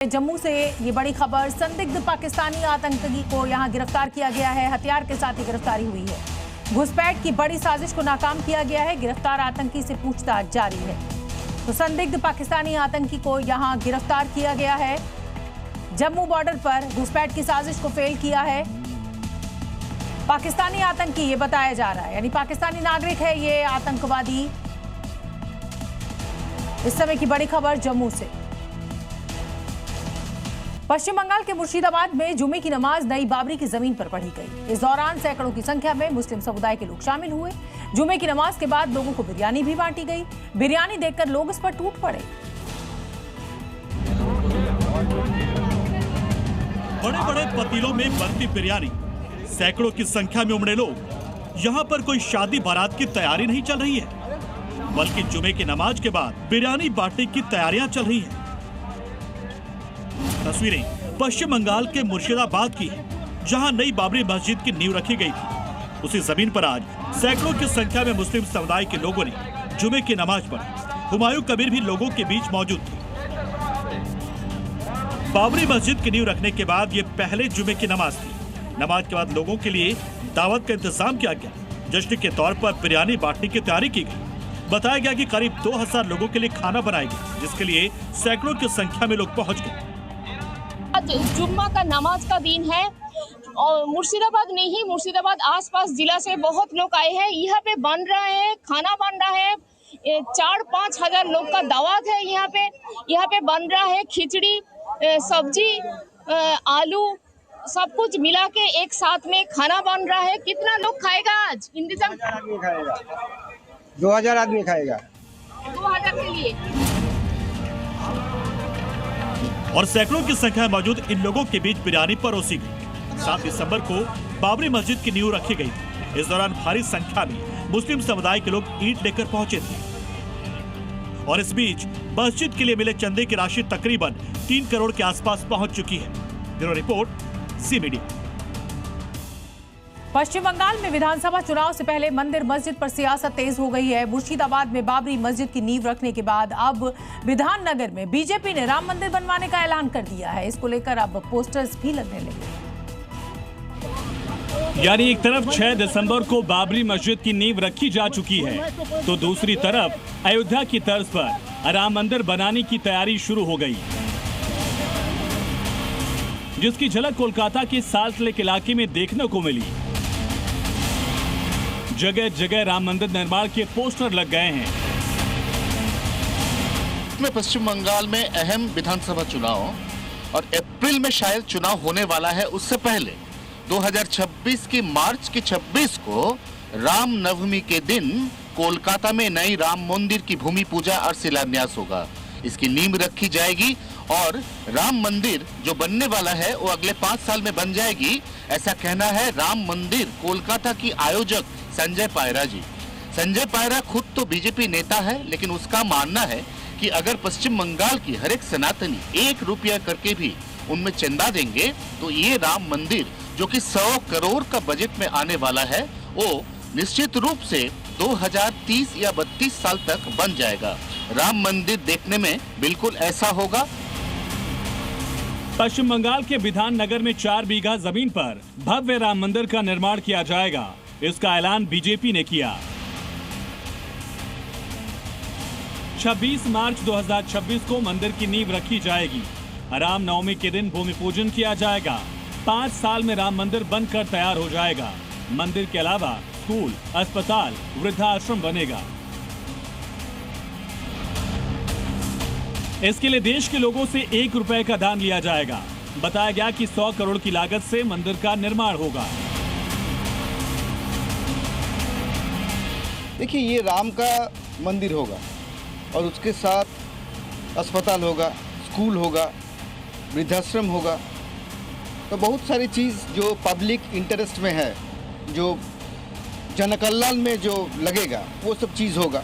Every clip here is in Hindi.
जम्मू से ये बड़ी खबर, संदिग्ध पाकिस्तानी आतंकी को यहां गिरफ्तार किया गया है। हथियार के साथ ही गिरफ्तारी हुई है। घुसपैठ की बड़ी साजिश को नाकाम किया गया है। गिरफ्तार आतंकी से पूछताछ जारी है। तो संदिग्ध पाकिस्तानी आतंकी को यहां गिरफ्तार किया गया है। जम्मू बॉर्डर पर घुसपैठ की साजिश को फेल किया है। पाकिस्तानी आतंकी ये बताया जा रहा है, यानी पाकिस्तानी नागरिक है ये आतंकवादी। इस समय की बड़ी खबर जम्मू से। पश्चिम बंगाल के मुर्शिदाबाद में जुमे की नमाज नई बाबरी की जमीन पर पढ़ी गई। इस दौरान सैकड़ों की संख्या में मुस्लिम समुदाय के लोग शामिल हुए। जुमे की नमाज के बाद लोगों को बिरयानी भी बांटी गई। बिरयानी देखकर लोग इस पर टूट पड़े। बड़े बड़े पतीलों में बनती बिरयानी, सैकड़ों की संख्या में उमड़े लोग। यहाँ पर कोई शादी बारात की तैयारी नहीं चल रही है, बल्कि जुमे की नमाज के बाद बिरयानी बांटने की तैयारियां चल रही हैं। तस्वीरें पश्चिम बंगाल के मुर्शिदाबाद की हैं, जहां नई बाबरी मस्जिद की नींव रखी गई थी। उसी जमीन पर आज सैकड़ों की संख्या में मुस्लिम समुदाय के लोगों ने जुमे की नमाज पढ़ी। हुमायूं कबीर भी लोगों के बीच मौजूद थे। बाबरी मस्जिद की नींव रखने के बाद ये पहले जुमे की नमाज थी। नमाज के बाद लोगों के लिए दावत का इंतजाम किया गया। जश्न के तौर पर बिरयानी बांटने की तैयारी की गई। बताया गया कि करीब 2000 लोगों के लिए खाना बनाया गया, जिसके लिए सैकड़ों की संख्या में लोग पहुंच गए। आज जुम्मा का नमाज का दिन है और मुर्शिदाबाद नहीं, मुर्शिदाबाद आसपास जिला से बहुत लोग आए हैं। यहाँ पे बन रहा है, खाना बन रहा है। 4-5 हजार लोग का दावत है। यहाँ पे बन रहा है खिचड़ी, सब्जी, आलू, सब कुछ मिला के एक साथ में खाना बन रहा है। कितना लोग खाएगा आज? इंतजाम 2000 आदमी खाएगा। 2000 के लिए। और सैकड़ों की संख्या में मौजूद इन लोगों के बीच बिरयानी परोसी गई। 7 दिसंबर को बाबरी मस्जिद की नींव रखी गई थी। इस दौरान भारी संख्या में मुस्लिम समुदाय के लोग ईंट लेकर पहुंचे थे। और इस बीच मस्जिद के लिए मिले चंदे की राशि तकरीबन 3 करोड़ के आसपास पहुंच चुकी है। Bureau report, C media. पश्चिम बंगाल में विधानसभा चुनाव से पहले मंदिर मस्जिद पर सियासत तेज हो गई है। मुर्शिदाबाद में बाबरी मस्जिद की नींव रखने के बाद अब विधाननगर में बीजेपी ने राम मंदिर बनवाने का ऐलान कर दिया है। इसको लेकर अब पोस्टर्स भी लगने लगे। यानी एक तरफ 6 दिसंबर को बाबरी मस्जिद की नींव रखी जा चुकी है, तो दूसरी तरफ अयोध्या की तर्ज पर राम मंदिर बनाने की तैयारी शुरू हो गई, जिसकी झलक कोलकाता के साल्ट लेक इलाके में देखने को मिली। जगह जगह राम मंदिर निर्माण के पोस्टर लग गए हैं। पश्चिम बंगाल में अहम विधानसभा चुनाव और अप्रैल में शायद चुनाव होने वाला है। उससे पहले 2026 की मार्च के 26 को राम नवमी के दिन कोलकाता में नई राम मंदिर की भूमि पूजा और शिलान्यास होगा। इसकी नींव रखी जाएगी और राम मंदिर जो बनने वाला है वो अगले 5 साल में बन जाएगी, ऐसा कहना है राम मंदिर कोलकाता की आयोजक संजय पायरा जी। संजय पायरा खुद तो बीजेपी नेता है, लेकिन उसका मानना है कि अगर पश्चिम बंगाल की हर एक सनातनी 1 रुपया करके भी उनमें चंदा देंगे तो ये राम मंदिर जो कि 100 करोड़ का बजट में आने वाला है, वो निश्चित रूप से 2030 या 32 साल तक बन जाएगा। राम मंदिर देखने में बिल्कुल ऐसा होगा। पश्चिम बंगाल के विधाननगर में 4 बीघा जमीन पर भव्य राम मंदिर का निर्माण किया जाएगा। इसका ऐलान बीजेपी ने किया। 26 मार्च 2026 को मंदिर की नींव रखी जाएगी। राम नवमी के दिन भूमि पूजन किया जाएगा। 5 साल में राम मंदिर बनकर तैयार हो जाएगा। मंदिर के अलावा स्कूल, अस्पताल, वृद्धाश्रम बनेगा। इसके लिए देश के लोगों से 1 रुपए का दान लिया जाएगा। बताया गया कि 100 करोड़ की लागत से मंदिर का निर्माण होगा। देखिए, ये राम का मंदिर होगा और उसके साथ अस्पताल होगा, स्कूल होगा, वृद्धाश्रम होगा। तो बहुत सारी चीज़ जो पब्लिक इंटरेस्ट में है, जो जनकल्याण में जो लगेगा, वो सब चीज़ होगा।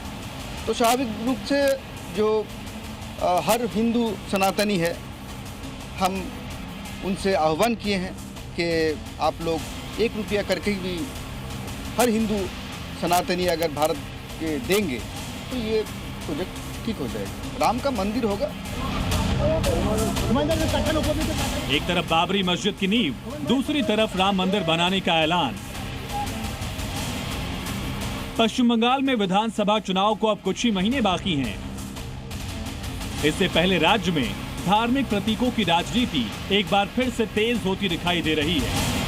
तो स्वाभाविक रूप से जो हर हिंदू सनातनी है, हम उनसे आह्वान किए हैं कि आप लोग 1 रुपया करके भी हर हिंदू सनातनी अगर भारत के देंगे तो ये प्रोजेक्ट ठीक हो जाएगा। राम का मंदिर होगा। एक तरफ बाबरी मस्जिद की नींव, दूसरी तरफ राम मंदिर बनाने का ऐलान। पश्चिम बंगाल में विधानसभा चुनाव को अब कुछ ही महीने बाकी हैं। इससे पहले राज्य में धार्मिक प्रतीकों की राजनीति एक बार फिर से तेज होती दिखाई दे रही है।